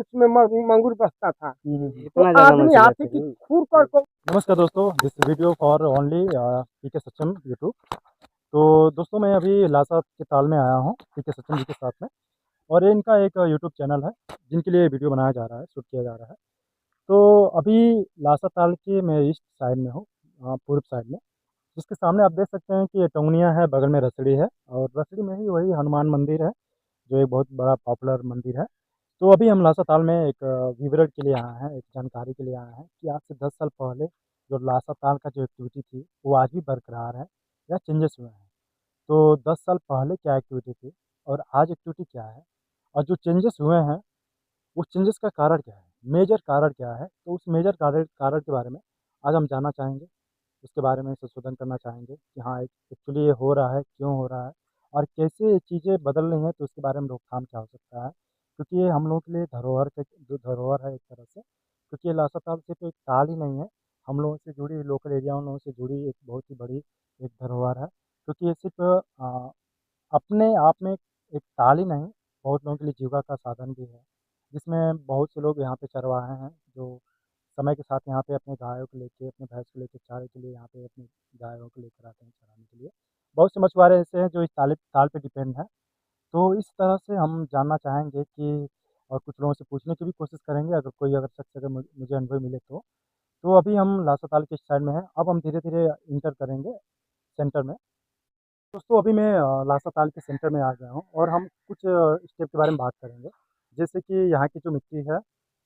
उसमें मंगूर बसता था। तो इतना ज्यादा आदमी मंसूरियत हाथी की थी। खूर कर को नमस्कार दोस्तों, this video for only PK Sachin YouTube. तो दोस्तों मैं अभी लासा के ताल में आया हूँ पीके सचिन जी के साथ में, और ये इनका एक यूट्यूब चैनल है जिनके लिए वीडियो बनाया जा रहा है, शूट किया जा रहा है। तो अभी लासा ताल के मैं ईस्ट साइड में हूँ, पूर्व साइड में, जिसके सामने आप देख सकते हैं कि ये टोंगनिया है, बगल में रसड़ी है, और रसड़ी में ही वही हनुमान मंदिर है जो एक बहुत बड़ा पॉपुलर मंदिर है। तो अभी हम लासा ताल में एक विवरण के लिए आए हैं, एक जानकारी के लिए आए हैं कि आज से 10 साल पहले जो लासा ताल का जो एक्टिविटी थी वो आज भी बरकरार है या चेंजेस हुए हैं। तो 10 साल पहले क्या एक्टिविटी थी और आज एक्टिविटी क्या है, और जो चेंजेस हुए हैं उस चेंजेस का कारण क्या है, मेजर कारण क्या है, तो उस मेजर कारण कारण के बारे में आज हम जानना चाहेंगे। उसके बारे में संशोधन करना चाहेंगे कि हाँ एक्चुअली ये हो रहा है, क्यों हो रहा है, और कैसे चीज़ें बदल रही हैं, तो उसके बारे में रोकथाम क्या हो सकता है। क्योंकि ये हम लोगों के लिए धरोहर के जो धरोहर है एक तरह से, क्योंकि ये लासा ताल सिर्फ एक ताल ही नहीं है, हम लोगों से जुड़ी, लोकल एरिया उन लोगों से जुड़ी एक बहुत ही बड़ी एक धरोहर है। क्योंकि ये सिर्फ अपने आप में एक ताल ही नहीं, बहुत लोगों के लिए जीविका का साधन भी है, जिसमें बहुत से लोग यहाँ पे चरवाहे हैं जो समय के साथ यहाँ पे अपने गायों को लेके, अपने भैंस को लेके चारे के लिए यहाँ पे अपनी गायों को लेकर आते हैं चराने के लिए। बहुत से मछुआरे ऐसे हैं जो इस ताल पे डिपेंड हैं। तो इस तरह से हम जानना चाहेंगे कि, और कुछ लोगों से पूछने की भी कोशिश करेंगे, अगर कोई अगर शख्स अगर मुझे अनुभव मिले तो। तो अभी हम लासा ताल के इस साइड में हैं, अब हम धीरे-धीरे इंटर करेंगे सेंटर में। दोस्तों अभी मैं लासा ताल के सेंटर में आ गया हूँ, और हम कुछ स्टेप के बारे में बात करेंगे। जैसे कि यहाँ की जो मिट्टी है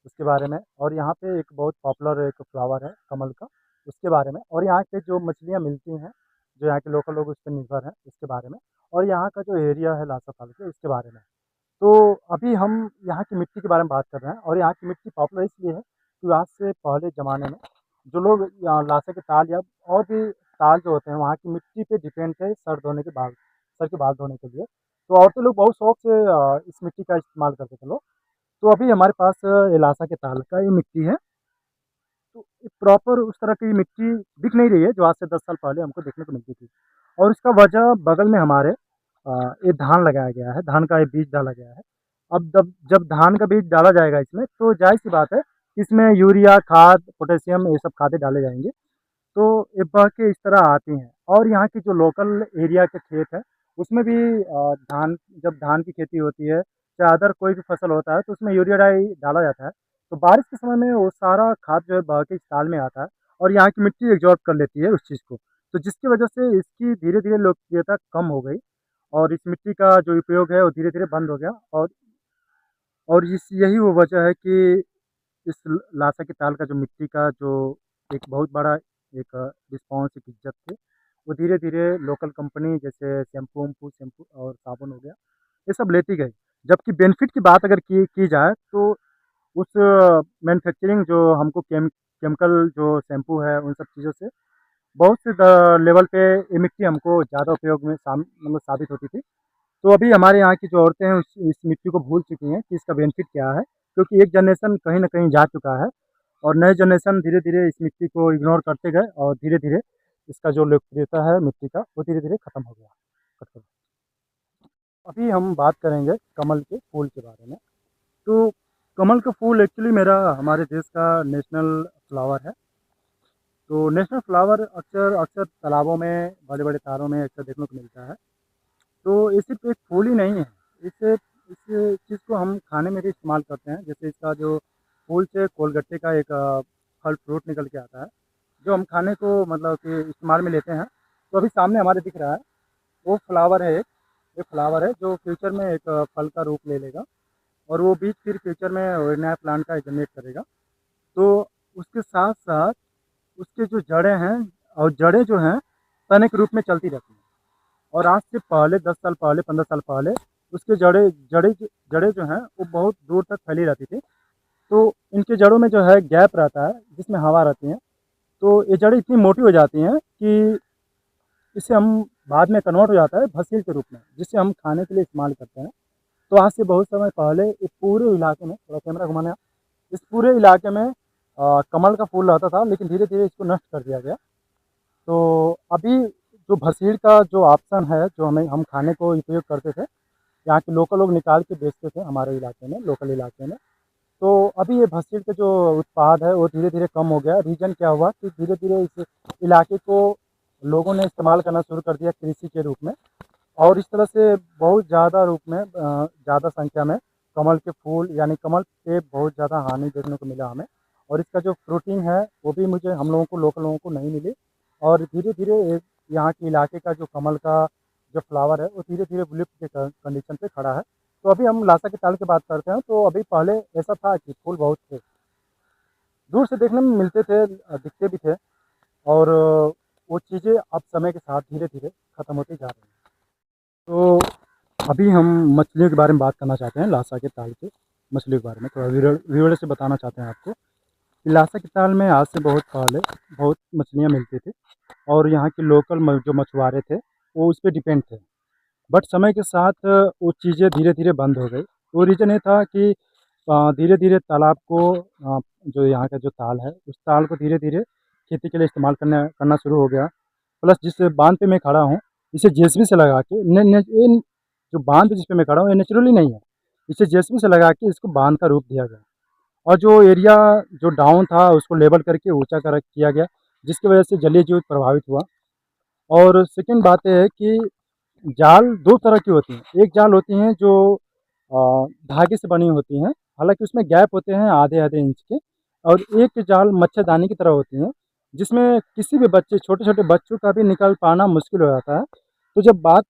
उसके बारे में, और यहाँ पे एक बहुत पॉपुलर एक फ्लावर है कमल का, उसके बारे में, और यहाँ पे जो मछलियाँ मिलती हैं, जो यहाँ के लोकल लोग उस पर निर्भर हैं, उसके बारे में, और यहाँ का जो एरिया है लासा ताल के उसके बारे में। तो अभी हम यहाँ की मिट्टी के बारे में बात कर रहे हैं, और यहाँ की मिट्टी पॉपुलर इसलिए है कि आज से पहले ज़माने में जो लोग यहाँ लासा के ताल या और भी ताल जो होते हैं वहाँ की मिट्टी पे डिपेंड थे सर धोने के बाल, सर के बाल धोने के लिए। तो औरतें लोग बहुत शौक से इस मिट्टी का इस्तेमाल करते थे लोग। तो अभी हमारे पास ये लासा के ताल का ये मिट्टी है। तो प्रॉपर उस तरह की मिट्टी दिख नहीं रही है जो आज से 10 साल पहले हमको देखने को मिलती थी। और इसका वजह बगल में हमारे ये धान लगाया गया है, धान का ये बीज डाला गया है। अब जब जब धान का बीज डाला जाएगा इसमें, तो जाहिर-सी बात है, इसमें यूरिया खाद, पोटेशियम ये सब खादें डाले जाएँगे। तो ये बह के इस तरह आती हैं, और यहाँ की जो लोकल एरिया के खेत है उसमें भी धान, जब धान की खेती होती है, चाहे अदर कोई भी फसल होता है, तो उसमें यूरिया डाई डाला जाता है। तो बारिश के समय में वो सारा खाद जो है बह के इस ताल में आता है, और यहाँ की मिट्टी एब्ज़ॉर्ब कर लेती है उस चीज़ को। तो जिसकी वजह से इसकी धीरे-धीरे लोकप्रियता कम हो गई, और इस मिट्टी का जो उपयोग है वो धीरे-धीरे बंद हो गया। और इस यही वो वजह है कि इस लासा के ताल का जो मिट्टी का जो एक बहुत बड़ा एक रिस्पॉन्स, एक इज़्ज़त थी, वो धीरे-धीरे लोकल कंपनी जैसे शैम्पू शैम्पू और साबुन हो गया, ये सब लेती गई। जबकि बेनिफिट की बात अगर की जाए, तो उस मैन्युफैक्चरिंग जो हमको केमिकल जो शैम्पू है उन सब चीज़ों से बहुत से लेवल पे ये मिट्टी हमको ज़्यादा उपयोग में मतलब साबित होती थी। तो अभी हमारे यहाँ की जो औरतें हैं इस मिट्टी को भूल चुकी हैं कि इसका बेनिफिट क्या है, क्योंकि एक जनरेशन कहीं न कहीं जा चुका है, और नए जनरेशन धीरे-धीरे इस मिट्टी को इग्नोर करते गए, और धीरे-धीरे इसका जो लोकप्रियता है मिट्टी का वो धीरे-धीरे खत्म हो गया। कट अभी हम बात करेंगे कमल के फूल के बारे में। तो कमल का फूल एक्चुअली मेरा हमारे देश का नेशनल फ्लावर है। तो नेशनल फ्लावर अक्सर अक्सर तालाबों में, बड़े-बड़े तारों में अक्सर देखने को मिलता है। तो ये सिर्फ़ एक फूल ही नहीं है, इसे इस चीज़ को हम खाने में भी इस्तेमाल करते हैं। जैसे इसका जो फूल से कोलगट्टे का एक फल फ्रूट निकल के आता है, जो हम खाने को मतलब कि इस्तेमाल में लेते हैं। तो अभी सामने हमारे दिख रहा है, वो फ्लावर है एक, ये फ्लावर है जो फ्यूचर में एक फल का रूप ले लेगा, और वो बीज फिर फ्यूचर में वो नया प्लांट का जनरेट करेगा। तो उसके साथ-साथ उसके जो जड़ें हैं, और जड़ें जो हैं तने के रूप में चलती रहती हैं। और आज से पहले 10 साल पहले, 15 साल पहले उसके जड़ें जो हैं वो बहुत दूर तक फैली रहती थी। तो इनके जड़ों में जो है गैप रहता है जिसमें हवा रहती है। तो ये जड़ें इतनी मोटी हो जाती हैं कि इसे हम बाद में कन्वर्ट हो जाता है फसिल के रूप में, जिसे हम खाने के लिए इस्तेमाल करते हैं। तो आज से बहुत समय पहले इस पूरे इलाके में, थोड़ा कैमरा घुमाना, इस पूरे इलाके में कमल का फूल रहता था, लेकिन धीरे-धीरे इसको नष्ट कर दिया गया। तो अभी जो भसीड़ का जो ऑप्शन है, जो हम खाने को उपयोग करते थे, यहाँ के लोकल लोग निकाल के बेचते थे हमारे इलाके में, लोकल इलाके में। तो अभी ये भसीड़ का जो उत्पाद है वो धीरे धीरे कम हो गया। रीज़न क्या हुआ कि धीरे धीरे इस इलाके को लोगों ने इस्तेमाल करना शुरू कर दिया कृषि के रूप में, और इस तरह से बहुत ज़्यादा रूप में ज़्यादा संख्या में कमल के फूल यानी कमल पे बहुत ज़्यादा हानि देखने को मिला हमें, और इसका जो फ्रूटिंग है वो भी मुझे हम लोगों को लोकल लोगों को नहीं मिली। और धीरे धीरे यहाँ के इलाके का जो कमल का जो फ्लावर है वो धीरे धीरे विलुप्त के कंडीशन पे खड़ा है। तो अभी हम लासा के ताल की बात करते हैं, तो अभी पहले ऐसा था कि फूल बहुत थे, दूर से देखने में मिलते थे, दिखते भी थे, और वो चीज़ें अब समय के साथ धीरे धीरे ख़त्म होती जा रही हैं। तो अभी हम मछलियों के बारे में बात करना चाहते हैं, लासा के ताल के मछलियों के बारे में थोड़ा व्यूअर से बताना चाहते हैं आपको कि लासा के ताल में आज से बहुत पहले बहुत मछलियाँ मिलती थी, और यहाँ के लोकल जो मछुआरे थे वो उस पर डिपेंड थे। बट समय के साथ वो चीज़ें धीरे धीरे बंद हो गई। वो रीज़न ये था कि धीरे धीरे तालाब को जो यहाँ का जो ताल है उस ताल को धीरे धीरे खेती के लिए इस्तेमाल करना शुरू हो गया। प्लस जिस बांध पे मैं खड़ा हूँ इसे जेसीबी से लगा के ये जो बांध जिस पे मैं खड़ा हूँ ये नेचुरली नहीं है, इसे जेसीबी से लगा के इसको बांध का रूप दिया गया, और जो एरिया जो डाउन था उसको लेवल करके ऊंचा कर किया गया, जिसकी वजह से जलीय जीव प्रभावित हुआ। और सेकंड बात यह है कि जाल दो तरह की होती हैं। एक जाल होती हैं जो धागे से बनी होती हैं, हालांकि उसमें गैप होते हैं आधे आधे इंच के, और एक जाल मच्छरदानी की तरह होती हैं जिसमें किसी भी बच्चे छोटे छोटे बच्चों का भी निकल पाना मुश्किल हो जाता है। तो जब बात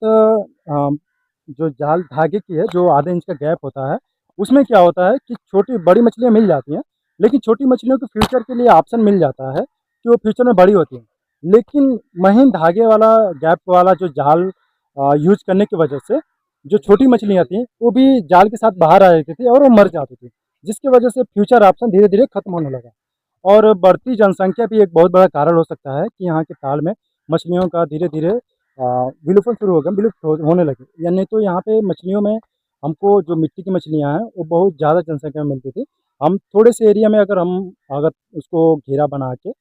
जो जाल धागे की है जो आधे इंच का गैप होता है, उसमें क्या होता है कि छोटी बड़ी मछलियाँ मिल जाती हैं, लेकिन छोटी मछलियों को फ्यूचर के लिए ऑप्शन मिल जाता है कि वो फ्यूचर में बड़ी होती हैं। लेकिन महीन धागे वाला गैप वाला जो जाल यूज़ करने की वजह से जो छोटी मछलियाँ थीं वो भी जाल के साथ बाहर आ जाती थी और वो मर जाती थी, जिसकी वजह से फ्यूचर ऑप्शन धीरे धीरे खत्म होने लगा। और बढ़ती जनसंख्या भी एक बहुत बड़ा कारण हो सकता है कि यहाँ के ताल में मछलियों का धीरे धीरे विलोपन शुरू हो गया, होने लगे। या नहीं तो यहाँ पे मछलियों में हमको जो मिट्टी की मछलियाँ हैं वो बहुत ज़्यादा जनसंख्या में मिलती थी। हम थोड़े से एरिया में अगर उसको घेरा बना के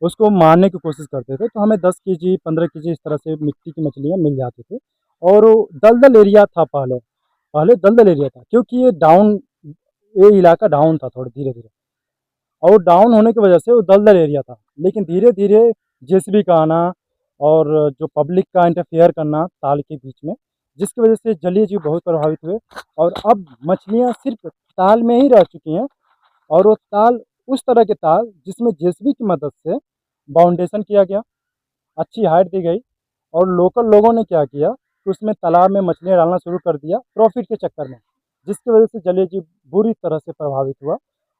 उसको मारने की कोशिश करते थे तो हमें 10 केजी 15 केजी इस तरह से मिट्टी की मछलियाँ मिल जाती थी। और वो दलदल एरिया था पहले, पहले दलदल एरिया था क्योंकि ये इलाका डाउन था थोड़ा धीरे धीरे, और डाउन होने की वजह से वो दलदल एरिया था। लेकिन धीरे धीरे जेसीबी का आना और जो पब्लिक का इंटरफेयर करना ताल के बीच में, जिसकी वजह से जलीय जीव बहुत प्रभावित हुए, और अब मछलियाँ सिर्फ ताल में ही रह चुकी हैं। और वो ताल उस तरह के ताल जिसमें जेसीबी की मदद से बाउंडेशन किया गया, अच्छी हाइट दी गई, और लोकल लोगों ने क्या किया कि उसमें तालाब में मछलियाँ डालना शुरू कर दिया प्रॉफिट के चक्कर में, जिसकी वजह से जलीय जीव बुरी तरह से प्रभावित हुआ।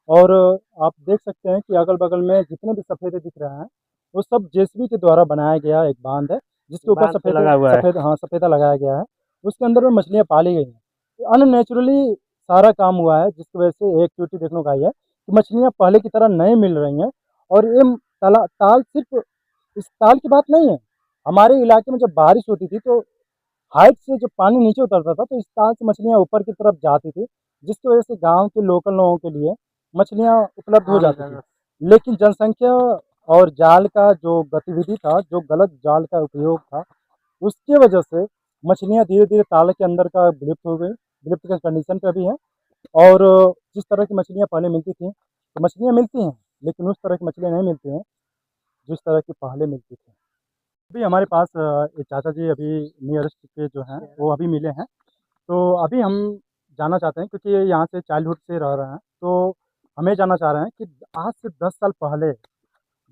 और आप देख सकते हैं कि अगल-बगल में जितने भी सफेदे दिख रहे हैं, वो सब जेसीबी के द्वारा बनाया गया एक बांध है, जिसके ऊपर बांध पे लगा हुआ है। सफेदा लगाया गया है। उसके अंदर में मछलियाँ पाली गई हैं। अननेचुरली सारा काम हुआ है, जिसकी वजह से एक एक्टिविटी देखने को आई है कि मछलियाँ पहले की तरह नहीं मिल रही हैं। और ये ताल सिर्फ इस ताल की बात नहीं है, हमारे इलाके में जब बारिश होती थी तो हाइट से जब पानी नीचे उतरता था तो इस ताल से मछलियाँ ऊपर की तरफ जाती थी, जिसकी वजह से गाँव के लोकल लोगों के लिए मछलियाँ उपलब्ध हो जाती थी। लेकिन जनसंख्या और जाल का जो गतिविधि था, जो गलत जाल का उपयोग था, उसकी वजह से मछलियाँ धीरे-धीरे ताल के अंदर का विलुप्त हो गई, विलुप्त के कंडीशन पे अभी हैं। और जिस तरह की मछलियाँ पहले मिलती थीं, तो मछलियाँ मिलती हैं, लेकिन उस तरह की मछलियाँ नहीं मिलती हैं, जिस तरह की पहले मिलती थी। अभी हमारे पास एक चाचा जी अभी नियरेस्ट के जो हैं, वो अभी मिले हैं। तो अभी हम जानना चाहते हैं क्योंकि ये यहाँ से चाइल्डहुड से रह रहे हैं, तो हम ये जानना चाह रहे हैं कि आज से 10 साल पहले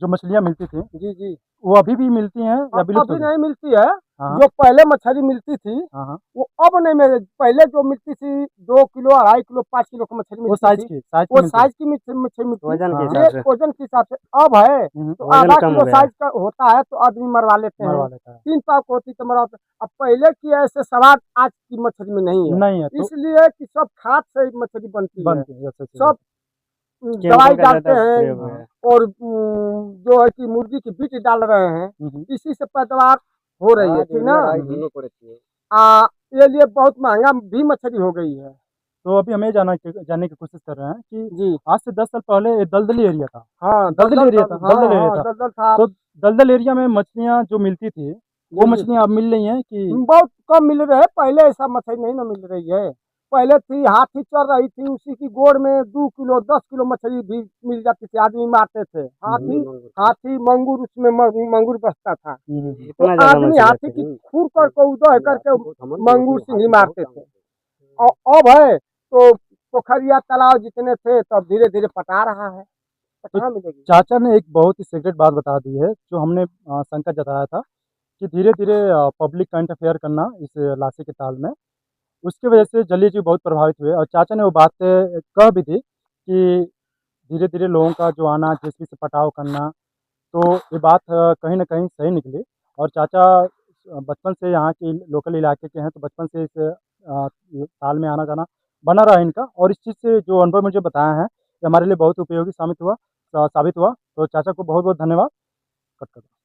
जो मछलियाँ मिलती थी, जी, जी। वो अभी भी मिलती हैं या विलुप्त हो अभी गई? नहीं मिलती है। हाँ, जो पहले मछली मिलती थी, हाँ, हाँ। वो अब नहीं मिल पहले जो मिलती थी 2 किलो, 2.5 किलो, 5 किलो की मछली वो मिलती थी। साइज़ की वो मिलती है। साइज़ की मछली मिलती थी। वजन के हाँ, हिसाब से वज़न के हिसाब से अब है, हुँ, तो वजन आधा कम किलो हो गया है। साइज़ का होता है तो आदमी मरवा लेते हैं। मरवा लेता है। 3 पाव की होती तो मरवाते। अब पहले की ऐसे स्वाद आज की मछली में नहीं है। नहीं है तो इसलिए कि सब खाद से मछली बनती है। बनती है, अच्छा। सब केमिकल दवाई का डालते ज़्यादा हैं प्रयोग हुआ है। और जो है कि मुर्गी की बीज डाल रहे हैं, हुँ, हुँ। इसी से पैदावार हो रही है, ठीक ना? ये लिए बहुत महँगा भी मछली हो गई है। तो अभी हमें जानने की कोशिश कर रहे हैं कि जी। आज से 10 साल पहले ये दलदली एरिया था। हाँ, दलदल एरिया था, हाँ, दलदल एरिया हाँ, था। दलदल था। तो दलदल एरिया में मछलियाँ जो मिलती थी, वो जी, जी। मछलियाँ अब मिल रही हैं कि बहुत कम मिल रहे हैं, पहले ऐसा मछली नहीं ना मिल रही है। पहले थी हाथी चल रही थी, उसी की गोड़ में 2 किलो 10 किलो मछली भी मिल जाती थी, आदमी मारते थे। हाथी हाथी मंगूर उसमें मंगूर बसता था, तो आदमी हाथी की खूर करके उदय करके मंगूर सिंह ही मारते थे। और अब है तो पोखरिया तालाब जितने थे तो अब धीरे धीरे पटा रहा है, तो कहाँ मिलेगी। चाचा ने एक बहुत ही सीक्रेट बात बता दी है, जो हमने शंका जताया था कि धीरे धीरे पब्लिक का इंटरफेयर करना इस लासी के ताल में, उसकी वजह से जलीय जीव बहुत प्रभावित हुए। और चाचा ने वो बात कह भी थी कि धीरे धीरे लोगों का जो आना, जेसीबी से पटाव करना, तो ये बात कहीं न कहीं सही निकली। और चाचा बचपन से यहाँ के लोकल इलाके के हैं, तो बचपन से इस ताल में आना-जाना बना रहा है इनका। और इस चीज़ से जो अनुभव मुझे बताया है, ये हमारे लिए बहुत उपयोगी साबित हुआ। तो चाचा को बहुत-बहुत धन्यवाद। कट कर दो।